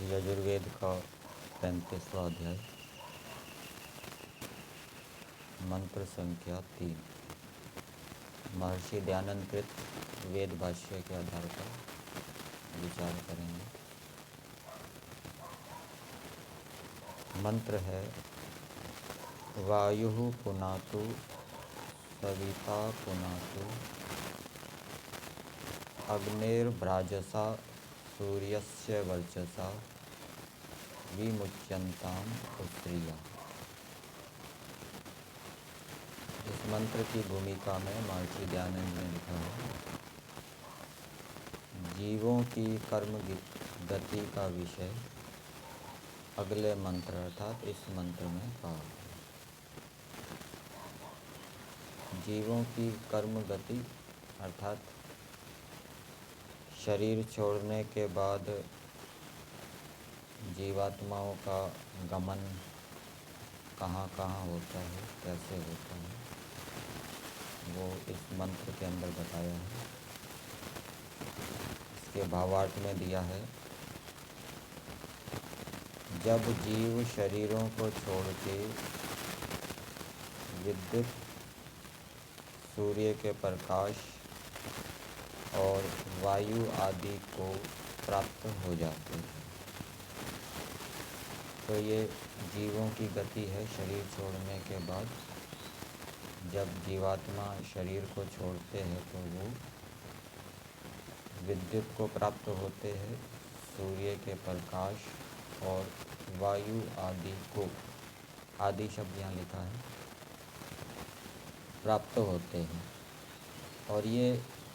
यजुर्वेद का 35वां अध्याय, मंत्र संख्या 3। महर्षि दयानंद कृत वेद भाष्य के आधार पर विचार करेंगे। मंत्र है वायु पुनातु सविता पुनातु अग्निर्भ्राजसा सूर्यस्य वर्चसा विमुच्यन्ताम उत्रिया। इस मंत्र की भूमिका में महर्षि दयानंद ने लिखा है, जीवों की कर्म गति का विषय अगले मंत्र अर्थात इस मंत्र में कहा। जीवों की कर्म गति अर्थात शरीर छोड़ने के बाद जीवात्माओं का गमन कहाँ कहाँ होता है, कैसे होता है, वो इस मंत्र के अंदर बताया है। इसके भावार्थ में दिया है, जब जीव शरीरों को छोड़ के विद्युत सूर्य के प्रकाश और वायु आदि को प्राप्त हो जाते हैं, तो ये जीवों की गति है। शरीर छोड़ने के बाद जब जीवात्मा शरीर को छोड़ते हैं तो वो विद्युत को प्राप्त होते हैं, सूर्य के प्रकाश और वायु आदि को, आदि शब्द यहाँ लिखा है, प्राप्त होते हैं। और ये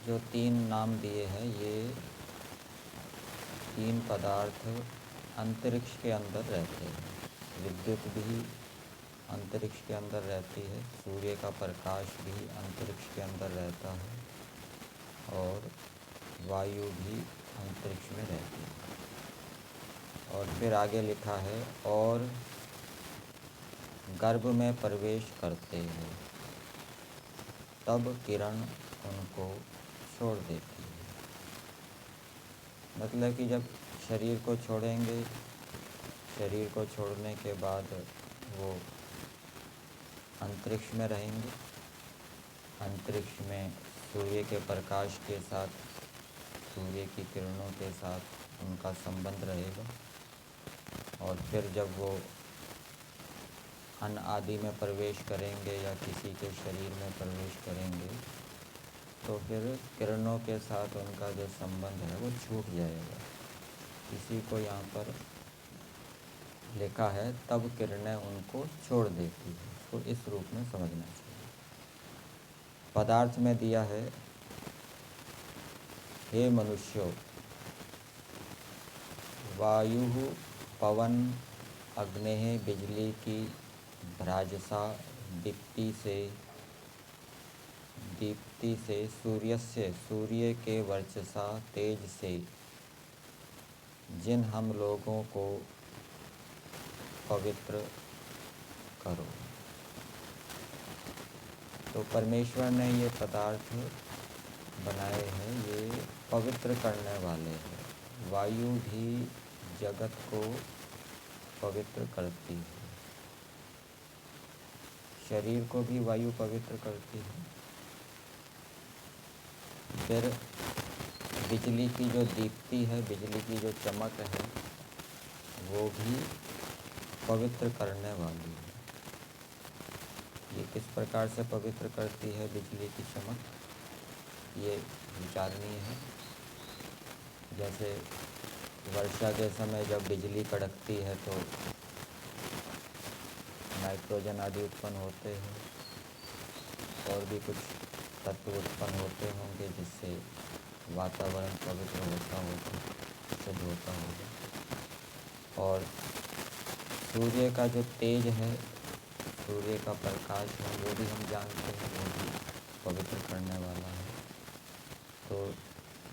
जो 3 नाम दिए हैं, ये 3 पदार्थ अंतरिक्ष के अंदर रहते हैं। विद्युत भी अंतरिक्ष के अंदर रहती है, सूर्य का प्रकाश भी अंतरिक्ष के अंदर रहता है और वायु भी अंतरिक्ष में रहती है। और फिर आगे लिखा है, और गर्भ में प्रवेश करते हैं तब किरण उनको छोड़ देती है। मतलब कि जब शरीर को छोड़ेंगे, शरीर को छोड़ने के बाद वो अंतरिक्ष में रहेंगे। अंतरिक्ष में सूर्य के प्रकाश के साथ, सूर्य की किरणों के साथ उनका संबंध रहेगा। और फिर जब वो अन्न आदि में प्रवेश करेंगे या किसी के शरीर में प्रवेश करेंगे, तो फिर किरणों के साथ उनका जो संबंध है वो छूट जाएगा। इसी को यहाँ पर लिखा है, तब किरणें उनको छोड़ देती है। इसको इस रूप में समझना चाहिए। पदार्थ में दिया है, हे मनुष्यों, वायु पवन अग्नि बिजली की भ्राजसा दीप्ति से सूर्य के वर्चसा तेज से जिन हम लोगों को पवित्र करो। तो परमेश्वर ने ये पदार्थ बनाए हैं, ये पवित्र करने वाले हैं। वायु भी जगत को पवित्र करती है, शरीर को भी वायु पवित्र करती है। फिर बिजली की जो दीप्ति है, बिजली की जो चमक है, वो भी पवित्र करने वाली है। ये किस प्रकार से पवित्र करती है बिजली की चमक, ये विचारणीय है। जैसे वर्षा के समय जब बिजली कड़कती है तो नाइट्रोजन आदि उत्पन्न होते हैं और भी कुछ तत्व उत्पन्न होते होंगे, जिससे वातावरण पवित्र होता होगा, शुद्ध होता होगा। और सूर्य का जो तेज है, सूर्य का प्रकाश है, वो भी हम जानते हैं, वो भी पवित्र करने वाला है। तो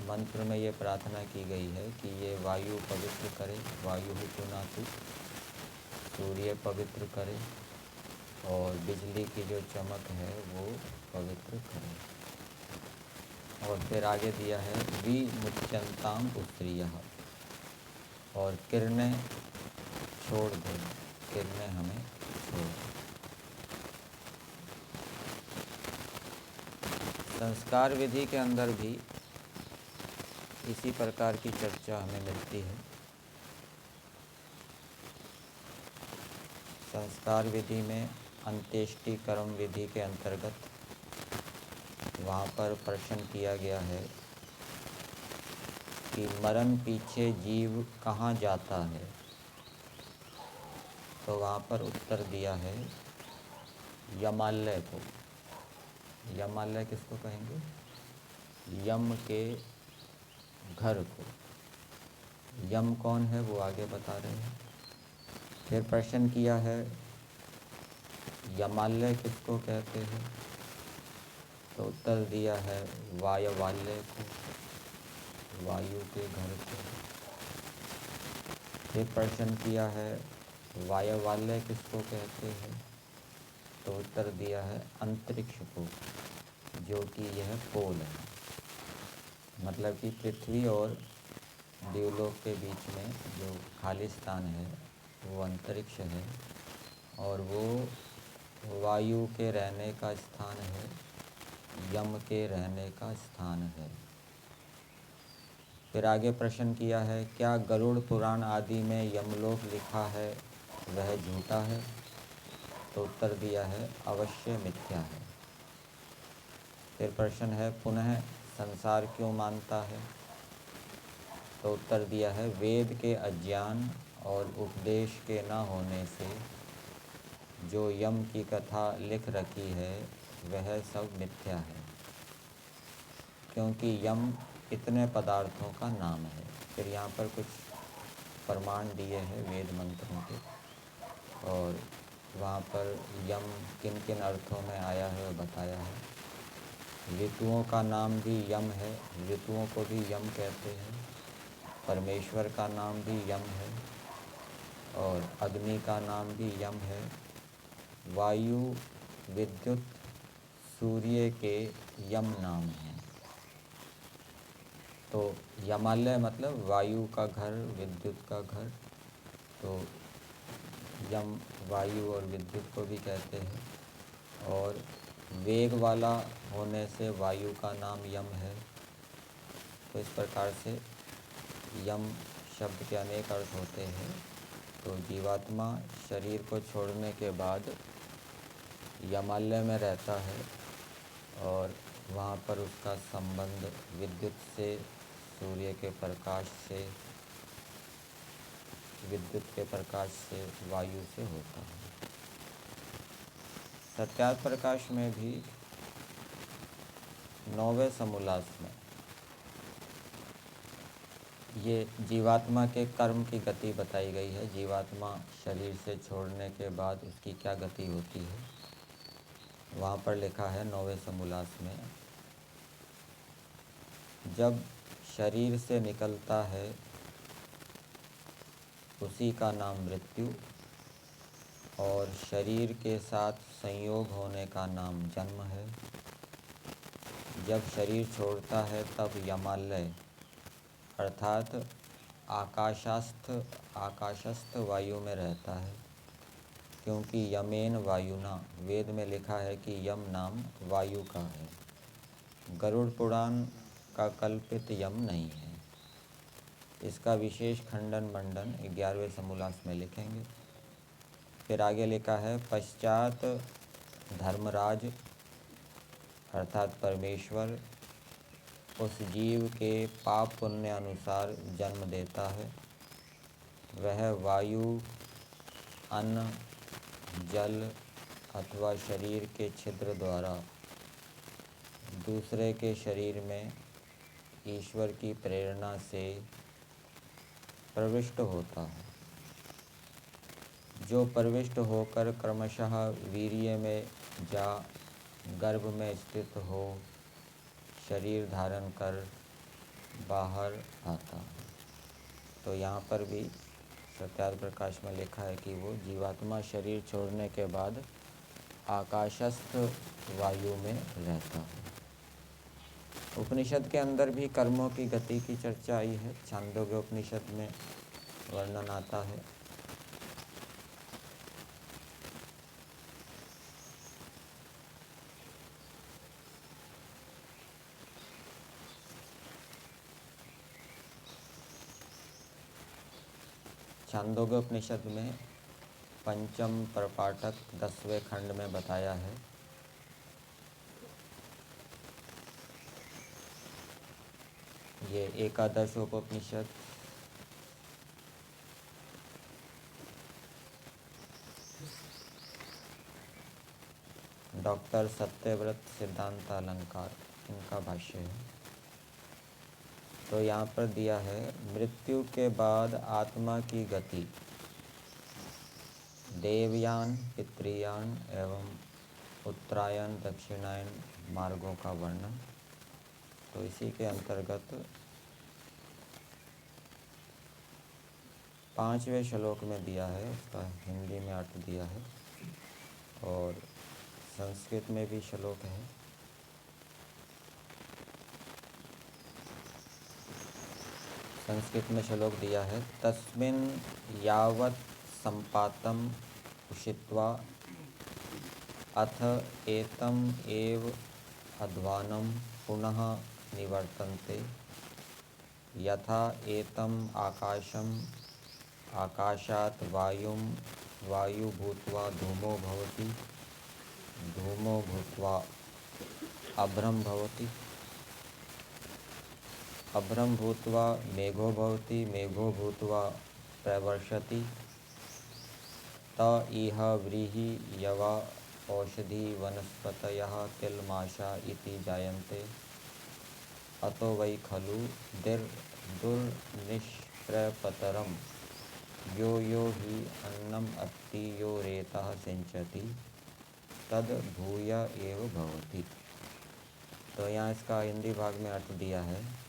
मंत्र में ये प्रार्थना की गई है कि ये वायु पवित्र करे, वायु पुनातु, सूर्य पवित्र करे, और बिजली की जो चमक है वो पवित्र करे। और फिर आगे दिया है, विमुच्यन्ताम उत्रियः, और किरणें छोड़ दे, किरणें हमें छोड़ दे। संस्कार विधि के अंदर भी इसी प्रकार की चर्चा हमें मिलती है। संस्कार विधि में अंत्येष्टि कर्म विधि के अंतर्गत वहाँ पर प्रश्न किया गया है कि मरण पीछे जीव कहाँ जाता है, तो वहाँ पर उत्तर दिया है यमालय को। यमालय किसको कहेंगे? यम के घर को। यम कौन है वो आगे बता रहे हैं। फिर प्रश्न किया है यमालय किसको कहते हैं, तो उत्तर दिया है वायवालय को, वायु के घर को। फिर प्रश्न किया है वायवालय किसको कहते हैं, तो उत्तर दिया है अंतरिक्ष को, जो कि यह पोल है। मतलब कि पृथ्वी और देवलोक के बीच में जो खाली स्थान है वो अंतरिक्ष है, और वो वायु के रहने का स्थान है, यम के रहने का स्थान है। फिर आगे प्रश्न किया है क्या गरुड़ पुराण आदि में यमलोक लिखा है वह झूठा है, तो उत्तर दिया है अवश्य मिथ्या है। फिर प्रश्न है पुनः संसार क्यों मानता है, तो उत्तर दिया है वेद के अज्ञान और उपदेश के न होने से जो यम की कथा लिख रखी है वह सब मिथ्या है, क्योंकि यम इतने पदार्थों का नाम है। फिर यहाँ पर कुछ प्रमाण दिए हैं वेद मंत्रों के, और वहाँ पर यम किन किन अर्थों में आया है वो बताया है। ऋतुओं का नाम भी यम है, ऋतुओं को भी यम कहते हैं। परमेश्वर का नाम भी यम है, और अग्नि का नाम भी यम है। वायु, विद्युत, सूर्य के यम नाम हैं। तो यमालय मतलब वायु का घर, विद्युत का घर। तो यम वायु और विद्युत को भी कहते हैं, और वेग वाला होने से वायु का नाम यम है। तो इस प्रकार से यम शब्द के अनेक अर्थ होते हैं। तो जीवात्मा शरीर को छोड़ने के बाद यमालय में रहता है, और वहाँ पर उसका संबंध विद्युत से, सूर्य के प्रकाश से, विद्युत के प्रकाश से, वायु से होता है। सत्यार्थ प्रकाश में भी 9वें समोल्लास में ये जीवात्मा के कर्म की गति बताई गई है। जीवात्मा शरीर से छोड़ने के बाद उसकी क्या गति होती है, वहाँ पर लिखा है 9वें समोल्लास में, जब शरीर से निकलता है उसी का नाम मृत्यु, और शरीर के साथ संयोग होने का नाम जन्म है। जब शरीर छोड़ता है तब यमालय अर्थात आकाशस्थ वायु में रहता है, क्योंकि यमेन वायुना, वेद में लिखा है कि यम नाम वायु का है। गरुड़ पुराण का कल्पित यम नहीं है। इसका विशेष खंडन मंडन 11वें समोल्लास में लिखेंगे। फिर आगे लिखा है पश्चात धर्मराज अर्थात परमेश्वर उस जीव के पाप पुण्य अनुसार जन्म देता है। वह वायु, अन्न, जल अथवा शरीर के छिद्र द्वारा दूसरे के शरीर में ईश्वर की प्रेरणा से प्रविष्ट होता है, जो प्रविष्ट होकर क्रमशः वीर्य में जा गर्भ में स्थित हो शरीर धारण कर बाहर आता है। तो यहाँ पर भी सत्यार्थ प्रकाश में लिखा है कि वो जीवात्मा शरीर छोड़ने के बाद आकाशस्थ वायु में रहता है। उपनिषद के अंदर भी कर्मों की गति की चर्चा आई है। छांदोग्य उपनिषद में वर्णन आता है। छांदोग्य उपनिषद में पंचम प्रपाठक 10वें खंड में बताया है। ये एकादश उपनिषद डॉक्टर सत्यव्रत सिद्धांत अलंकार इनका भाष्य है। तो यहाँ पर दिया है, मृत्यु के बाद आत्मा की गति देवयान, पितृयान एवं उत्तरायण दक्षिणायन मार्गों का वर्णन। तो इसी के अंतर्गत 5वें श्लोक में दिया है, उसका हिंदी में अर्थ दिया है और संस्कृत में भी श्लोक है। संस्कृत में श्लोक दिया है, तस्मिन् यावत् संपातम उषित्वा अथ एतम एव अध्वानं पुनः निवर्तन्ते यथा एतम आकाशम आकाशात् वायु भूत्वा धूमो भवति, धूमो भूत्वा अभ्रम भवति, अभ्रम भूत्वा मेघो भवति, मेघो भूत्वा प्रवर्षति, त इह व्रीहि यवा औषधि वनस्पतयः तिलमाशा इति जायन्ते, अतो वै खलु दुर्निष्प्रपतरं यो यो हि अन्नम अस्ति यो रेतः सिंचति तद भूय एव भवति। तो यहाँ इसका हिंदी भाग में अर्थ दिया है,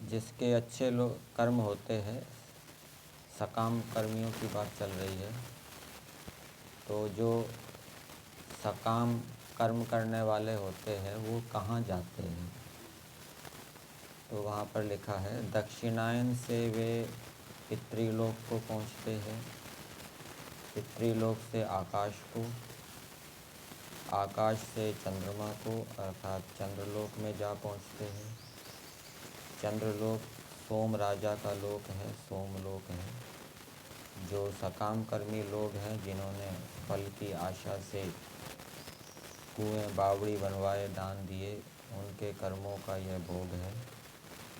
जिसके अच्छे कर्म होते हैं, सकाम कर्मियों की बात चल रही है। तो जो सकाम कर्म करने वाले होते हैं वो कहाँ जाते हैं? तो वहाँ पर लिखा है, दक्षिणायन से वे पितृलोक को पहुँचते हैं, पितृलोक से आकाश को, आकाश से चंद्रमा को अर्थात चंद्रलोक में जा पहुँचते हैं। चंद्रलोक सोम राजा का लोक है, सोमलोक है। जो सकाम कर्मी लोग हैं, जिन्होंने फल की आशा से कुएं बावड़ी बनवाए, दान दिए, उनके कर्मों का यह भोग है,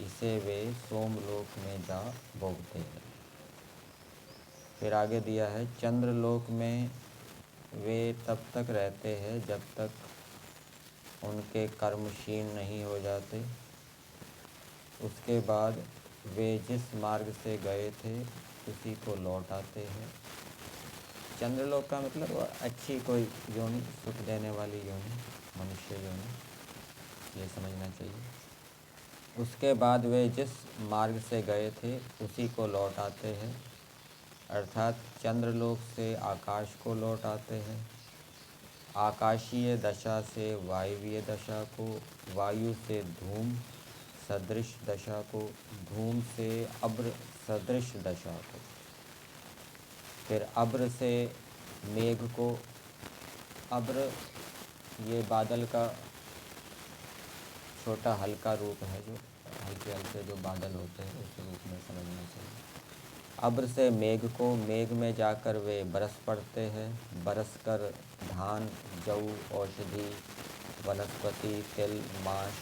इसे वे सोमलोक में जा भोगते हैं। फिर आगे दिया है, चंद्रलोक में वे तब तक रहते हैं जब तक उनके कर्म क्षीण नहीं हो जाते। उसके बाद वे जिस मार्ग से गए थे उसी को लौट आते हैं। चंद्रलोक का मतलब अच्छी कोई योनि, सुख देने वाली योनि, मनुष्य योनि, ये समझना चाहिए। उसके बाद वे जिस मार्ग से गए थे उसी को लौट आते हैं, अर्थात चंद्रलोक से आकाश को लौट आते हैं, आकाशीय दशा से वायवीय दशा को, वायु से धूम सदृश दशा को, धूम से अब्र सदृश दशा को, फिर अब्र से मेघ को। अब्र ये बादल का छोटा हल्का रूप है, जो हल्के हल्के जो बादल होते हैं उस रूप में समझना चाहिए। अब्र से मेघ को, मेघ में जाकर वे बरस पड़ते हैं, बरस कर धान, जौ, औषधि, वनस्पति, तिल, मांस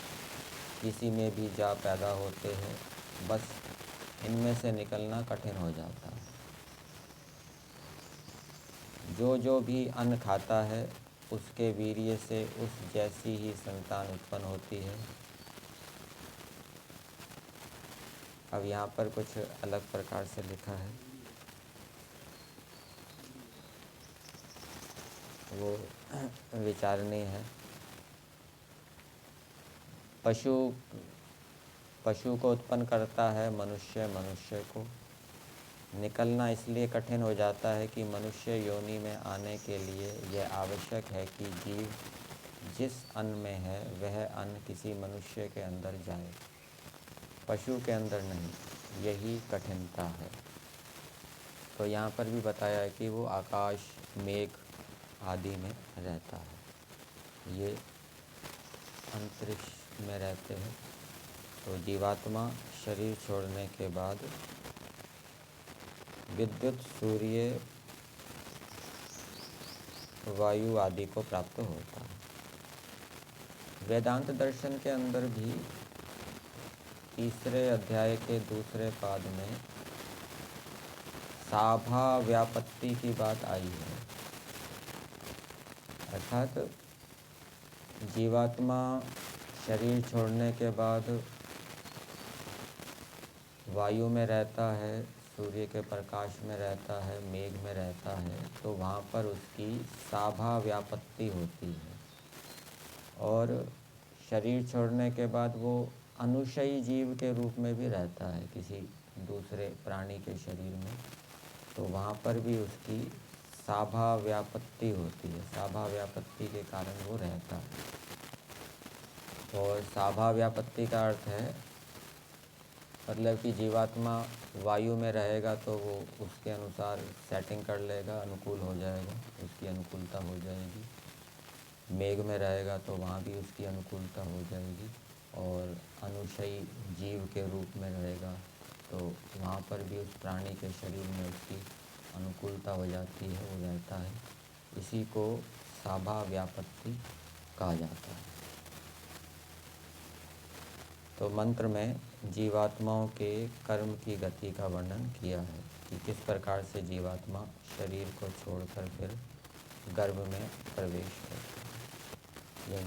किसी में भी जा पैदा होते हैं। बस इनमें से निकलना कठिन हो जाता है। जो जो भी अन्न खाता है उसके वीर्य से उस जैसी ही संतान उत्पन्न होती है। अब यहाँ पर कुछ अलग प्रकार से लिखा है, वो विचारणीय है। पशु को उत्पन्न करता है मनुष्य, मनुष्य को। निकलना इसलिए कठिन हो जाता है कि मनुष्य योनि में आने के लिए यह आवश्यक है कि जीव जिस अन्न में है वह अन्न किसी मनुष्य के अंदर जाए, पशु के अंदर नहीं, यही कठिनता है। तो यहाँ पर भी बताया है कि वो आकाश, मेघ आदि में रहता है, ये अंतरिक्ष में रहते हैं। तो जीवात्मा शरीर छोड़ने के बाद विद्युत, सूर्य, वायु आदि को प्राप्त होता है। वेदांत दर्शन के अंदर भी 3 अध्याय के 2 पाद में साभा व्यापत्ति की बात आई है, अर्थात जीवात्मा शरीर छोड़ने के बाद वायु में रहता है, सूर्य के प्रकाश में रहता है, मेघ में रहता है, तो वहाँ पर उसकी साभा व्यापत्ति होती है। और शरीर छोड़ने के बाद वो अनुशयी जीव के रूप में भी रहता है किसी दूसरे प्राणी के शरीर में, तो वहाँ पर भी उसकी साभा व्यापत्ति होती है। साभा व्यापत्ति के कारण वो रहता है। और साभा व्यापत्ति का अर्थ है मतलब कि जीवात्मा वायु में रहेगा तो वो उसके अनुसार सेटिंग कर लेगा, अनुकूल हो जाएगा, उसकी अनुकूलता हो जाएगी। मेघ में रहेगा तो वहाँ भी उसकी अनुकूलता हो जाएगी। और अनुशयी जीव के रूप में रहेगा तो वहाँ पर भी उस प्राणी के शरीर में उसकी अनुकूलता हो जाती है, वो रहता है। इसी को साभा व्यापत्ति कहा जाता है। तो मंत्र में जीवात्माओं के कर्म की गति का वर्णन किया है कि किस प्रकार से जीवात्मा शरीर को छोड़कर फिर गर्भ में प्रवेश करता है। यही